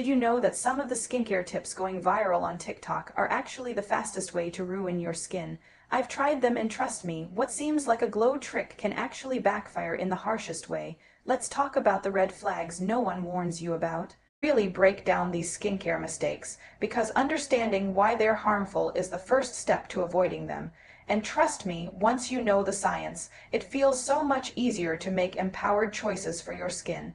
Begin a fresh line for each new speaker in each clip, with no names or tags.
Did you know that some of the skincare tips going viral on TikTok are actually the fastest way to ruin your skin? I've tried them and trust me, what seems like a glow trick can actually backfire in the harshest way. Let's talk about the red flags no one warns you about. Really break down these skincare mistakes, because understanding why they're harmful is the first step to avoiding them. And trust me, once you know the science, it feels so much easier to make empowered choices for your skin.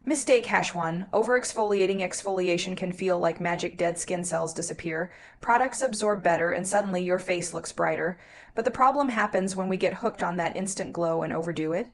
Mistake #1. Over-exfoliating. Exfoliation can feel like magic. Dead skin cells disappear, products absorb better, and suddenly your face looks brighter. But the problem happens when we get hooked on that instant glow and overdo it.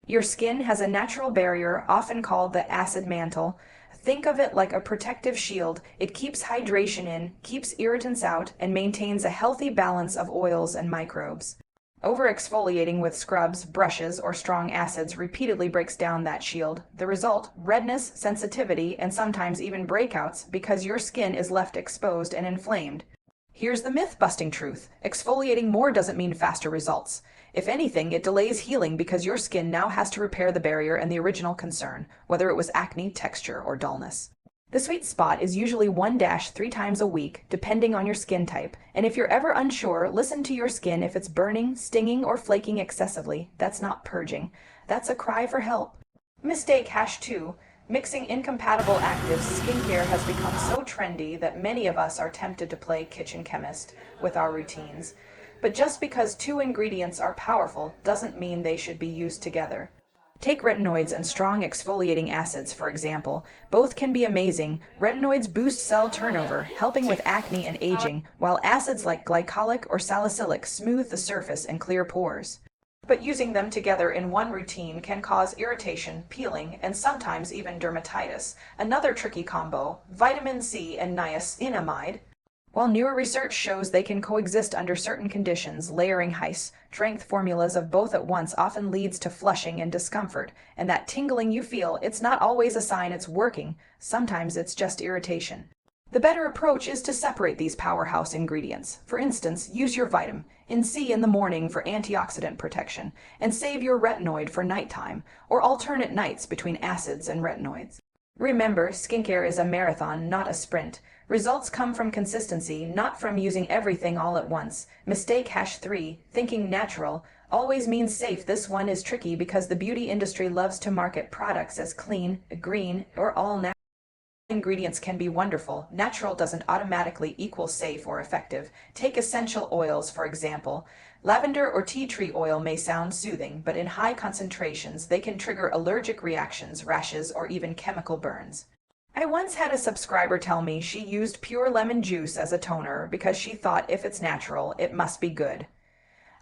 Your skin has a natural barrier, often called the acid mantle. Think of it like a protective shield. It keeps hydration in, keeps irritants out, and maintains a healthy balance of oils and microbes. Over-exfoliating with scrubs, brushes, or strong acids repeatedly breaks down that shield. The result: redness, sensitivity, and sometimes even breakouts because your skin is left exposed and inflamed. Here's the myth-busting truth. Exfoliating more doesn't mean faster results. If anything, it delays healing because your skin now has to repair the barrier and the original concern, whether it was acne, texture, or dullness. The sweet spot is usually 1-3 times a week, depending on your skin type, and if you're ever unsure, listen to your skin. If it's burning, stinging, or flaking excessively, that's not purging. That's a cry for help. Mistake #2. Mixing incompatible actives. Skincare has become so trendy that many of us are tempted to play kitchen chemist with our routines. But just because two ingredients are powerful doesn't mean they should be used together. Take retinoids and strong exfoliating acids, for example. Both can be amazing. Retinoids boost cell turnover, helping with acne and aging, while acids like glycolic or salicylic smooth the surface and clear pores. But using them together in one routine can cause irritation, peeling, and sometimes even dermatitis. Another tricky combo: vitamin C and niacinamide. While newer research shows they can coexist under certain conditions, layering high-strength formulas of both at once often leads to flushing and discomfort, and that tingling you feel, it's not always a sign it's working. Sometimes it's just irritation. The better approach is to separate these powerhouse ingredients. For instance, use your vitamin C in the morning for antioxidant protection, and save your retinoid for nighttime, or alternate nights between acids and retinoids. Remember, skincare is a marathon, not a sprint. Results come from consistency, not from using everything all at once. Mistake #3. Thinking natural always means safe. This one is tricky because the beauty industry loves to market products as clean, green, or all natural. Ingredients can be wonderful. Natural doesn't automatically equal safe or effective. Take essential oils, for example. Lavender or tea tree oil may sound soothing, but in high concentrations they can trigger allergic reactions, rashes, or even chemical burns. I once had a subscriber tell me she used pure lemon juice as a toner because she thought if it's natural, it must be good.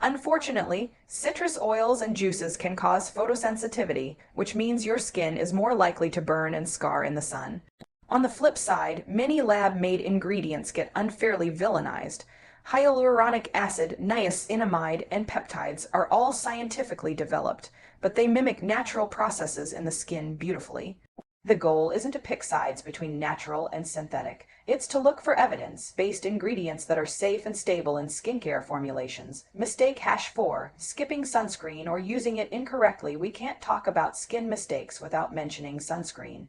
Unfortunately, citrus oils and juices can cause photosensitivity, which means your skin is more likely to burn and scar in the sun. On the flip side, many lab-made ingredients get unfairly villainized. Hyaluronic acid, niacinamide, and peptides are all scientifically developed, but they mimic natural processes in the skin beautifully. The goal isn't to pick sides between natural and synthetic. It's to look for evidence-based ingredients that are safe and stable in skincare formulations. Mistake #4. Skipping sunscreen or using it incorrectly. We can't talk about skin mistakes without mentioning sunscreen.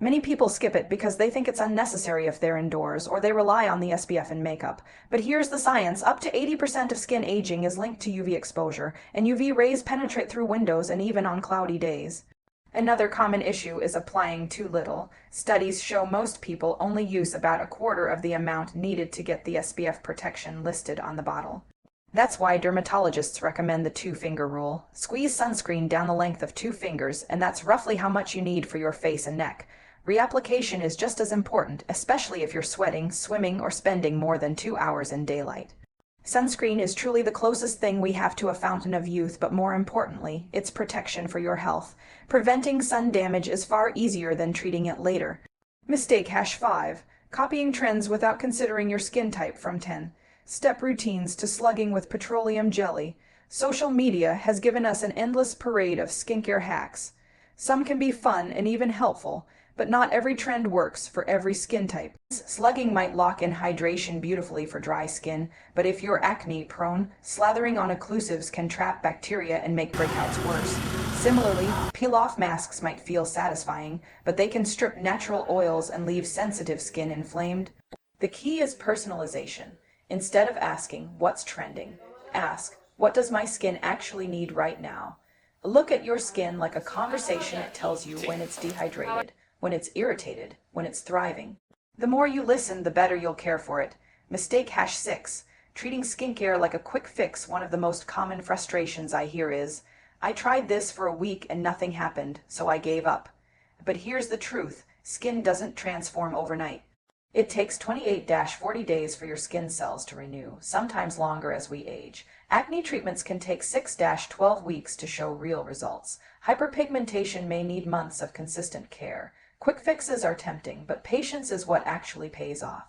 Many people skip it because they think it's unnecessary if they're indoors, or they rely on the SPF in makeup. But here's the science. Up to 80% of skin aging is linked to UV exposure, and UV rays penetrate through windows and even on cloudy days. Another common issue is applying too little. Studies show most people only use about 1/4 of the amount needed to get the SPF protection listed on the bottle. That's why dermatologists recommend the 2-finger rule. Squeeze sunscreen down the length of 2 fingers, and that's roughly how much you need for your face and neck. Reapplication is just as important, especially if you're sweating, swimming, or spending more than 2 hours in daylight. Sunscreen is truly the closest thing we have to a fountain of youth, but more importantly, it's protection for your health. Preventing sun damage is far easier than treating it later. Mistake #5. Copying trends without considering your skin type. From 10-step routines to slugging with petroleum jelly, social media has given us an endless parade of skincare hacks. Some can be fun and even helpful, but not every trend works for every skin type. Slugging might lock in hydration beautifully for dry skin, but if you're acne prone, slathering on occlusives can trap bacteria and make breakouts worse. Similarly, peel-off masks might feel satisfying, but they can strip natural oils and leave sensitive skin inflamed. The key is personalization. Instead of asking, what's trending, ask, what does my skin actually need right now? Look at your skin like a conversation. It tells you when it's dehydrated, when it's irritated, when it's thriving. The more you listen, the better you'll care for it. Mistake #6. Treating skincare like a quick fix. One of the most common frustrations I hear is, I tried this for a week and nothing happened, so I gave up. But here's the truth. Skin doesn't transform overnight. It takes 28-40 days for your skin cells to renew, sometimes longer as we age. Acne treatments can take 6-12 weeks to show real results. Hyperpigmentation may need months of consistent care. Quick fixes are tempting, but patience is what actually pays off.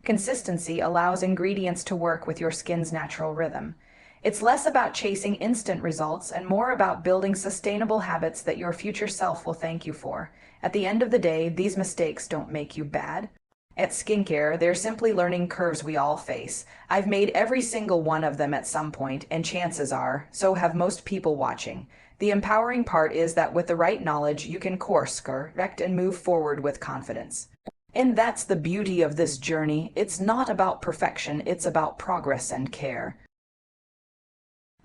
Consistency allows ingredients to work with your skin's natural rhythm. It's less about chasing instant results and more about building sustainable habits that your future self will thank you for. At the end of the day, these mistakes don't make you bad. At skincare, they're simply learning curves we all face. I've made every single one of them at some point, and chances are, so have most people watching. The empowering part is that with the right knowledge, you can course correct and move forward with confidence. And that's the beauty of this journey. It's not about perfection, it's about progress and care.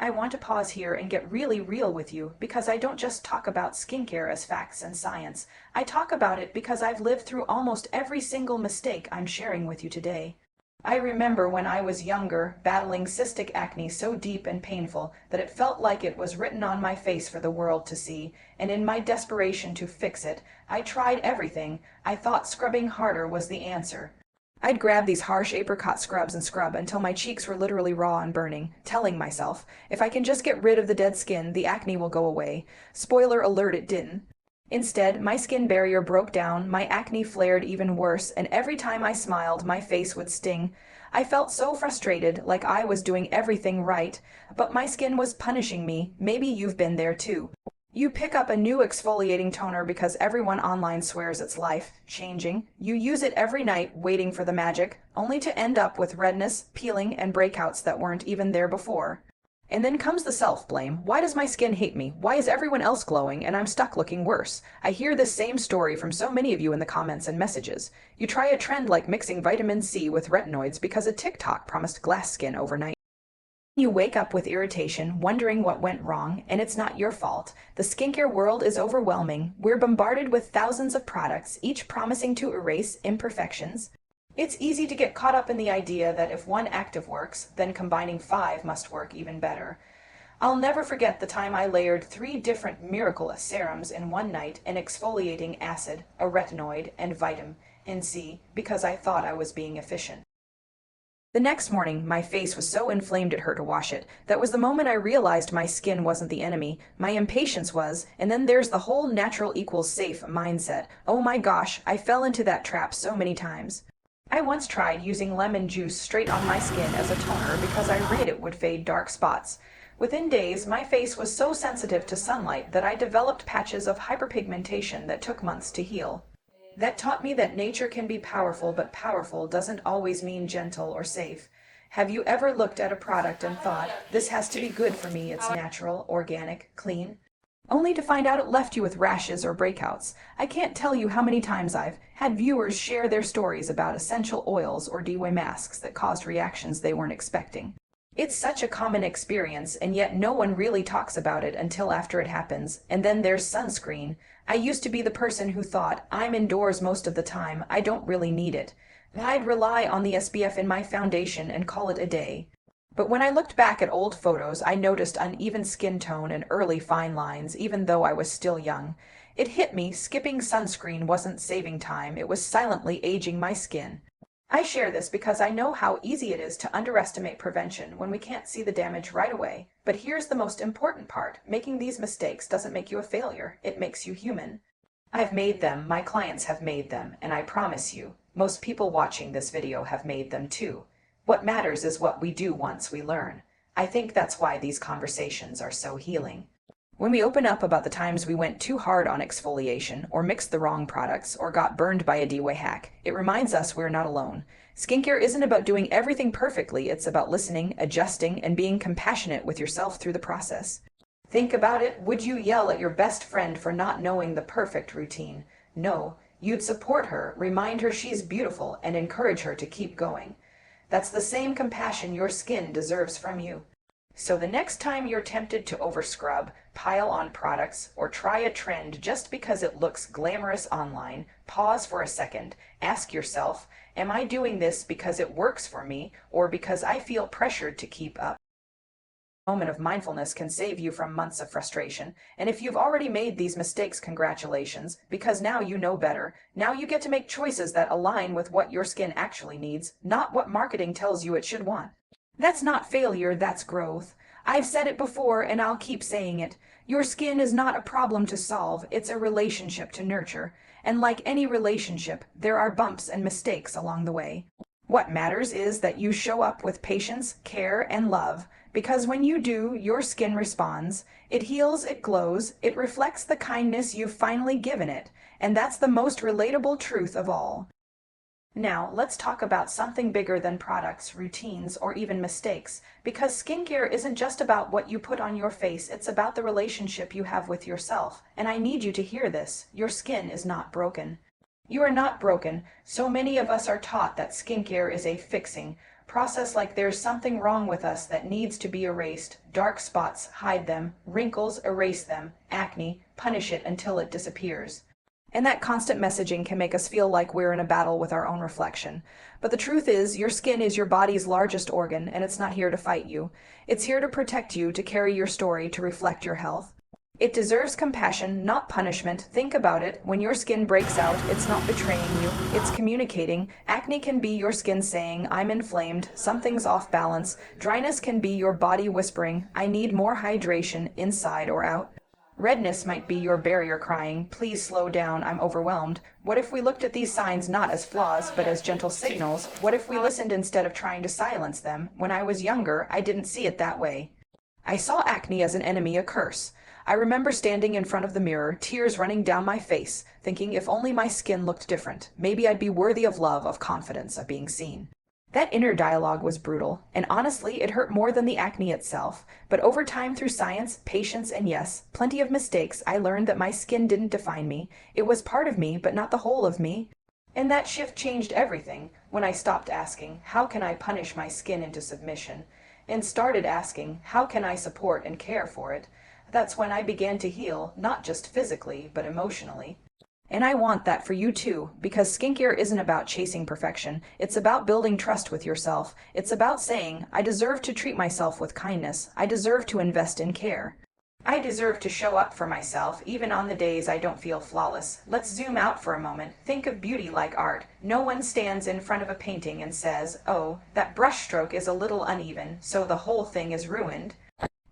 I want to pause here and get really real with you, because I don't just talk about skincare as facts and science. I talk about it because I've lived through almost every single mistake I'm sharing with you today. I remember when I was younger, battling cystic acne so deep and painful that it felt like it was written on my face for the world to see, and in my desperation to fix it, I tried everything. I thought scrubbing harder was the answer. I'd grab these harsh apricot scrubs and scrub until my cheeks were literally raw and burning, telling myself, if I can just get rid of the dead skin, the acne will go away. Spoiler alert, it didn't. Instead, my skin barrier broke down, my acne flared even worse, and every time I smiled, my face would sting. I felt so frustrated, like I was doing everything right, but my skin was punishing me. Maybe you've been there too. You pick up a new exfoliating toner because everyone online swears it's life-changing. You use it every night, waiting for the magic, only to end up with redness, peeling, and breakouts that weren't even there before. And then comes the self-blame. Why does my skin hate me? Why is everyone else glowing and I'm stuck looking worse? I hear this same story from so many of you in the comments and messages. You try a trend like mixing vitamin C with retinoids because a TikTok promised glass skin overnight. You wake up with irritation, wondering what went wrong, and it's not your fault. The skincare world is overwhelming. We're bombarded with thousands of products, each promising to erase imperfections. It's easy to get caught up in the idea that if one active works, then combining 5 must work even better. I'll never forget the time I layered 3 different miracle serums in one night: an exfoliating acid, a retinoid, and vitamin C, because I thought I was being efficient. The next morning, my face was so inflamed it hurt to wash it. That was the moment I realized my skin wasn't the enemy. My impatience was, and then there's the whole natural equals safe mindset. Oh my gosh, I fell into that trap so many times. I once tried using lemon juice straight on my skin as a toner because I read it would fade dark spots. Within days, my face was so sensitive to sunlight that I developed patches of hyperpigmentation that took months to heal. That taught me that nature can be powerful, but powerful doesn't always mean gentle or safe. Have you ever looked at a product and thought, this has to be good for me, it's natural, organic, clean? Only to find out it left you with rashes or breakouts. I can't tell you how many times I've had viewers share their stories about essential oils or dewy masks that caused reactions they weren't expecting. It's such a common experience, and yet no one really talks about it until after it happens. And then there's sunscreen. I used to be the person who thought, I'm indoors most of the time, I don't really need it. I'd rely on the SPF in my foundation and call it a day. But when I looked back at old photos, I noticed uneven skin tone and early fine lines, even though I was still young. It hit me, skipping sunscreen wasn't saving time, it was silently aging my skin. I share this because I know how easy it is to underestimate prevention when we can't see the damage right away. But here's the most important part. Making these mistakes doesn't make you a failure, it makes you human. I've made them, my clients have made them, and I promise you, most people watching this video have made them too. What matters is what we do once we learn. I think that's why these conversations are so healing. When we open up about the times we went too hard on exfoliation, or mixed the wrong products, or got burned by a DIY hack, it reminds us we're not alone. Skincare isn't about doing everything perfectly, it's about listening, adjusting, and being compassionate with yourself through the process. Think about it. Would you yell at your best friend for not knowing the perfect routine? No, you'd support her, remind her she's beautiful, and encourage her to keep going. That's the same compassion your skin deserves from you. So the next time you're tempted to overscrub, pile on products, or try a trend just because it looks glamorous online, pause for a second, ask yourself, am I doing this because it works for me, or because I feel pressured to keep up? A moment of mindfulness can save you from months of frustration, and if you've already made these mistakes, congratulations, because now you know better. Now you get to make choices that align with what your skin actually needs, not what marketing tells you it should want. That's not failure, that's growth. I've said it before and I'll keep saying it. Your skin is not a problem to solve, it's a relationship to nurture. And like any relationship, there are bumps and mistakes along the way. What matters is that you show up with patience, care, and love, because when you do, your skin responds. It heals, it glows, it reflects the kindness you've finally given it, and that's the most relatable truth of all. Now, let's talk about something bigger than products, routines, or even mistakes, because skincare isn't just about what you put on your face, it's about the relationship you have with yourself. And I need you to hear this. Your skin is not broken. You are not broken. So many of us are taught that skincare is a fixing process, like there's something wrong with us that needs to be erased. Dark spots, hide them. Wrinkles, erase them. Acne, punish it until it disappears. And that constant messaging can make us feel like we're in a battle with our own reflection. But the truth is, your skin is your body's largest organ, and it's not here to fight you. It's here to protect you, to carry your story, to reflect your health. It deserves compassion, not punishment. Think about it. When your skin breaks out, it's not betraying you, it's communicating. Acne can be your skin saying, I'm inflamed, something's off balance. Dryness can be your body whispering, I need more hydration, inside or out. Redness might be your barrier crying, please slow down, I'm overwhelmed. What if we looked at these signs not as flaws, but as gentle signals? What if we listened instead of trying to silence them? When I was younger, I didn't see it that way. I saw acne as an enemy, a curse. I remember standing in front of the mirror, tears running down my face, thinking if only my skin looked different, maybe I'd be worthy of love, of confidence, of being seen. That inner dialogue was brutal, and honestly, it hurt more than the acne itself. But over time, through science, patience, and yes, plenty of mistakes, I learned that my skin didn't define me. It was part of me, but not the whole of me. And that shift changed everything, when I stopped asking, how can I punish my skin into submission? And started asking, how can I support and care for it? That's when I began to heal, not just physically, but emotionally. And I want that for you too, because skincare isn't about chasing perfection. It's about building trust with yourself. It's about saying, I deserve to treat myself with kindness. I deserve to invest in care. I deserve to show up for myself, even on the days I don't feel flawless. Let's zoom out for a moment. Think of beauty like art. No one stands in front of a painting and says, oh, that brushstroke is a little uneven, so the whole thing is ruined.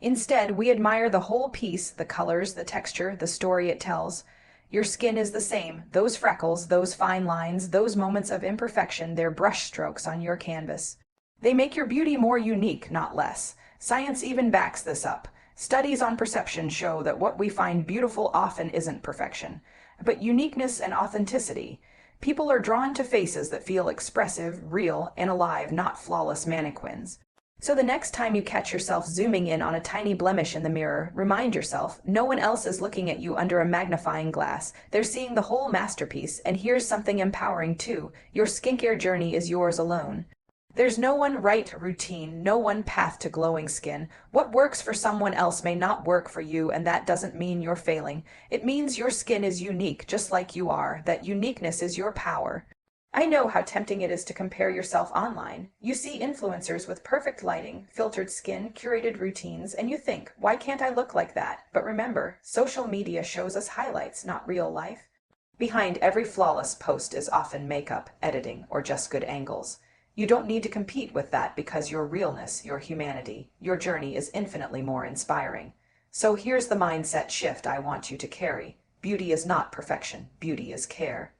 Instead, we admire the whole piece, the colors, the texture, the story it tells. Your skin is the same. Those freckles, those fine lines, those moments of imperfection, they're brushstrokes on your canvas. They make your beauty more unique, not less. Science even backs this up. Studies on perception show that what we find beautiful often isn't perfection, but uniqueness and authenticity. People are drawn to faces that feel expressive, real, and alive, not flawless mannequins. So the next time you catch yourself zooming in on a tiny blemish in the mirror, remind yourself, no one else is looking at you under a magnifying glass. They're seeing the whole masterpiece, and here's something empowering too. Your skincare journey is yours alone. There's no one right routine, no one path to glowing skin. What works for someone else may not work for you, and that doesn't mean you're failing. It means your skin is unique, just like you are. That uniqueness is your power. I know how tempting it is to compare yourself online. You see influencers with perfect lighting, filtered skin, curated routines, and you think, why can't I look like that? But remember, social media shows us highlights, not real life. Behind every flawless post is often makeup, editing, or just good angles. You don't need to compete with that because your realness, your humanity, your journey is infinitely more inspiring. So here's the mindset shift I want you to carry. Beauty is not perfection, beauty is care.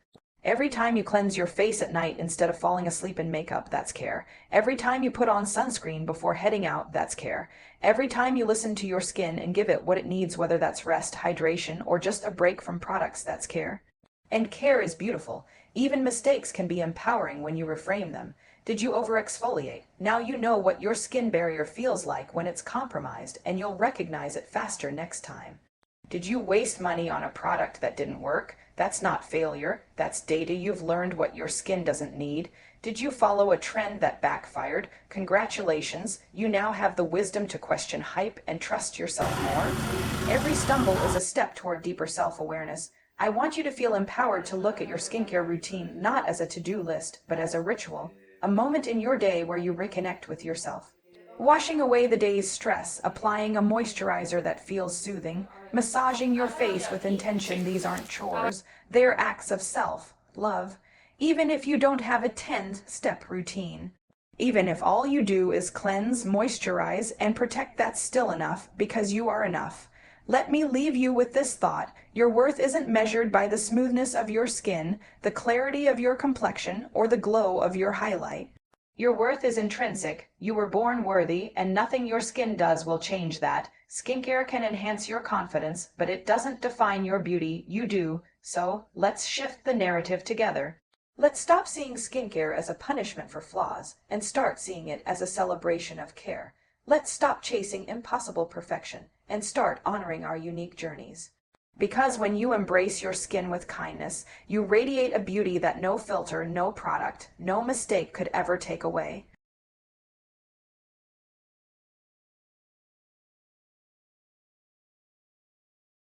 Every time you cleanse your face at night instead of falling asleep in makeup, that's care. Every time you put on sunscreen before heading out, that's care. Every time you listen to your skin and give it what it needs, whether that's rest, hydration, or just a break from products, that's care. And care is beautiful. Even mistakes can be empowering when you reframe them. Did you over-exfoliate? Now you know what your skin barrier feels like when it's compromised, and you'll recognize it faster next time. Did you waste money on a product that didn't work? That's not failure. That's data. You've learned what your skin doesn't need. Did you follow a trend that backfired? Congratulations, you now have the wisdom to question hype and trust yourself more. Every stumble is a step toward deeper self-awareness. I want you to feel empowered to look at your skincare routine not as a to-do list, but as a ritual, a moment in your day where you reconnect with yourself. Washing away the day's stress, applying a moisturizer that feels soothing, massaging your face with intention. These aren't chores, they're acts of self-love. Even if you don't have a 10-step routine. Even if all you do is cleanse, moisturize, and protect, that's still enough, because you are enough. Let me leave you with this thought. Your worth isn't measured by the smoothness of your skin, the clarity of your complexion, or the glow of your highlight. Your worth is intrinsic. You were born worthy, and nothing your skin does will change that. Skincare can enhance your confidence, but it doesn't define your beauty. You do. So, let's shift the narrative together. Let's stop seeing skincare as a punishment for flaws and start seeing it as a celebration of care. Let's stop chasing impossible perfection and start honoring our unique journeys. Because when you embrace your skin with kindness, you radiate a beauty that no filter, no product, no mistake could ever take away.